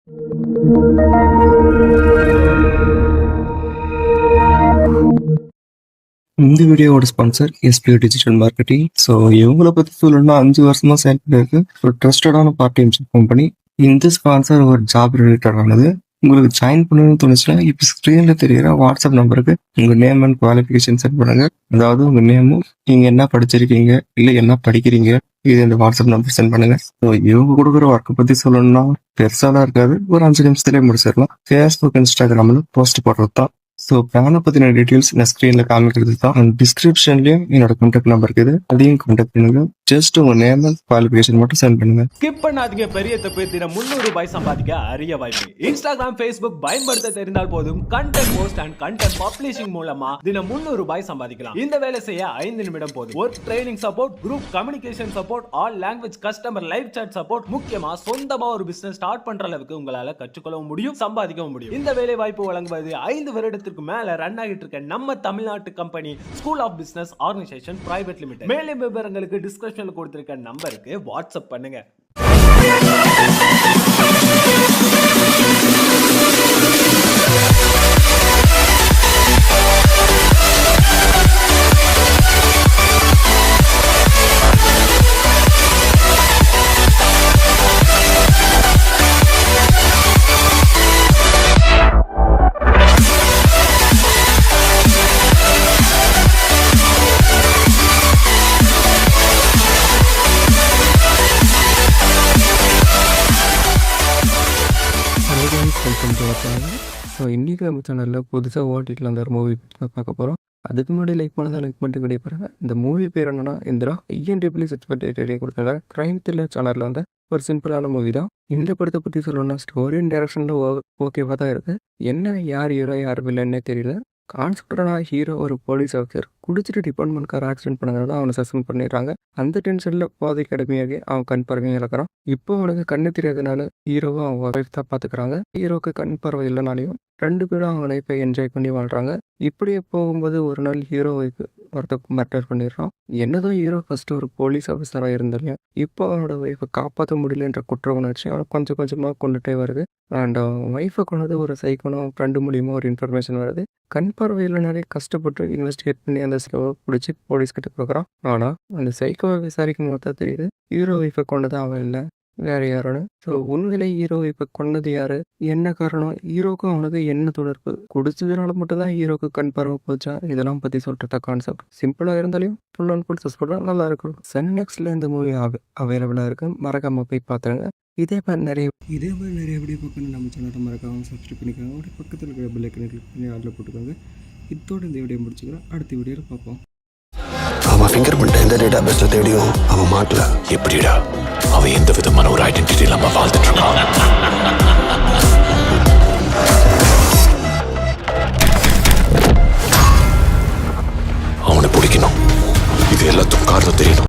இந்த வீடியோவோட sponsor SPO digital marketing. So இவங்கள பற்றி சொல்லணும்னா 5 வருஷமா செயல்பட்டு இருக்கு ஒரு ட்ரஸ்டடான பார்ட் டைம் கம்பெனி. இந்த ஸ்பான்சர் ஒரு ஜாப் ரிலேட்டடானது. உங்களுக்கு ஜாயின் பண்ணணும்னு தோணுச்சுன்னா இப்போ ஸ்க்ரீன்ல தெரியுற வாட்ஸ்அப் நம்பருக்கு உங்க நேம் அண்ட் குவாலிஃபிகேஷன் சென்ட் பண்ணுங்க. அதாவது உங்க நேமும் நீங்க என்ன படிச்சிருக்கீங்க இல்லை என்ன படிக்கிறீங்க இது இந்த வாட்ஸ்அப் நம்பர் சென்ட் பண்ணுங்க. ஸோ இவங்க கொடுக்குற ஒர்க்கை பத்தி சொல்லணும்னா பெருசாலாம் இருக்காது, ஒரு 5 நிமிஷத்துலேயே முடிச்சிடலாம். ஃபேஸ்புக் இன்ஸ்டாகிராம்ல போஸ்ட் போடுறது தான். ஸோ பிளானை பற்றின டீட்டெயில்ஸ் நான் ஸ்க்ரீனில் காமிக்கிறது தான். அண்ட் டிஸ்கிரிப்ஷன்லேயும் என்னோட கான்டாக்ட் நம்பர் இருக்குது, அதையும் கான்டாக்ட் பண்ணுங்க. ஜஸ்ட் உங்க நேம் அண்ட் குவாலிஃபிகேஷன் மட்டும் சென்ட் பண்ணுங்க. ஸ்கிப் பண்ணாதீங்க. பெரிய தப்பு. தினம் 300 ரூபாய் சம்பாதிக்க அரிய வாய்ப்பு. இன்ஸ்டாகிராம், ஃபேஸ்புக் பயன்படுத்த தெரிந்தால் போதும். Content post and content publishing மூலமா தினம் 300 ரூபாய் சம்பாதிக்கலாம். இந்த வேலை செய்ய 5 நிமிடம் போதும். Work training support, group communication support, all language customer live chat support. முக்கியமா சொந்தமா ஒரு பிசினஸ் ஸ்டார்ட் பண்ற அளவுக்கு உங்களால கற்றுக்கொள்ளவும் முடியும், சம்பாதிக்கவும் முடியும். இந்த வேலை வாய்ப்பு வழங்குவது 5 வருடத்திற்கு மேல ரன் ஆகிட்டு இருக்க நம்ம தமிழ்நாட்டு company school of business organisation private limited. மேலும் விவரங்களுக்கு டிஸ்கிரிப்ஷன்ல கொடுத்திருக்க நம்பருக்கு வாட்ஸ்அப் பண்ணுங்க. ஸோ இன்றைக்கி நம்ம சேனலில் புதுசாக ஓடிடியில் அந்த மூவி பார்க்க போகிறோம். அதுக்கு முன்னாடி லைக் பண்ணதான் லைக் பண்ணிட்டு வீடியோ பாருங்கள். இந்த மூவி பேர் என்னன்னா இந்திரா. IMDb சர்டிஃபிகேட் கொடுத்தாங்க. க்ரைம் த்ரில்லர் சேனலில் வந்து ஒரு சிம்பிளான மூவி தான். இந்த படத்தை பற்றி சொல்லணும்னா ஸ்டோரி அண்ட் டைரக்ஷனில் ஓகேவாக தான் இருக்குது. என்ன யார் ஹீரோ யார் வில்லன்னே தெரியல. கான்செப்டான ஹீரோ ஒரு போலீஸ் ஆஃபீஸர் குடிச்சிட்டு டிபார்ட்மெண்ட்கார ஆக்சிடென்ட் பண்ணதுனால அவனை சஸ்பெண்ட் பண்ணிடுறாங்க. அந்த டென்ஷனில் போதைக்கு அடிமையாகி அவன் கண் பார்வையும் இழக்கிறான். இப்போ அவனுக்கு கண்ணு தெரியாதனால ஹீரோவை அவன் ஒய்ஃப் தான் பார்த்துக்கிறாங்க. ஹீரோக்கு கண் பார்வை இல்லைனாலையும் 2 பேரும் அவங்க லைஃப்பை என்ஜாய் பண்ணி வாழ்கிறாங்க. இப்படியே போகும்போது ஒரு நாள் ஹீரோவுக்கு ஒருத்தர் மர்டர் பண்ணிடுறான். என்னதான் ஹீரோ ஃபர்ஸ்ட் ஒரு போலீஸ் ஆஃபீஸராக இருந்தாலையும் இப்போ அவனோட ஒய்ஃபை காப்பாற்ற முடியலன்ற குற்ற உணர்ச்சி அவனை கொஞ்சம் கொஞ்சமாக கொண்டுட்டே வருது. அண்ட் ஒய்ஃபை கொண்டது ஒரு சைக்கோனும் ஃப்ரெண்டு மூலியமாக ஒரு இன்ஃபர்மேஷன் வருது. கண் பார்வையில் நிறைய கஷ்டப்பட்டு இன்வெஸ்டிகேட் பண்ணி அந்த சைக்கோவை பிடிச்சி போலீஸ்கிட்ட கொடுக்குறான். ஆனால் அந்த சைக்கோவை விசாரிக்கும் போது தான் தெரியுது ஹீரோ ஒய்ஃபை கொண்டது அவன் இல்லை, வேற யாரோன்னு. ஸோ உண்மையிலே ஹீரோ இப்போ கொண்டது யாரு, என்ன காரணம், ஹீரோக்கும் அவனுக்கு என்ன தொடர்பு, குடிச்சதுனால மட்டும் தான் ஹீரோக்கு கண் பார்வை போச்சா, இதெல்லாம் பற்றி சொல்லிட்டு கான்செப்ட் சிம்பிளாக இருந்தாலையும் ஃபுல் அண்ட் ஃபுல் சஸ்பெண்டாக நல்லா இருக்கும். சன் நெக்ஸ்ட்ல இந்த மூவி அவைலபிளாக இருக்கு, மறக்காம போய் பார்த்துருங்க. இதே மாதிரி நிறைய வீடியோ பார்க்கணும் நம்ம சேனலை மறக்காம சப்ஸ்கிரைப் பண்ணிக்கோங்க. அப்படியே பக்கத்தில் இருக்கிற பெல் ஐக்கனை கிளிக் பண்ணி ஆர்டர் போட்டுக்கோங்க. இதோட இந்த வீடியோ முடிச்சுக்கிறேன். அடுத்த வீடியோவில் பார்ப்போம். அவன் ஃபிங்கர் பிரிண்ட் எந்த டேட்டா பேஸ்ல தேடியும் அவன் மாட்டல. எப்படிடா அவன் எந்த விதமான ஒரு ஐடென்டிட்டி இல்லாம வாழ்ந்துட்டு இருக்கான்.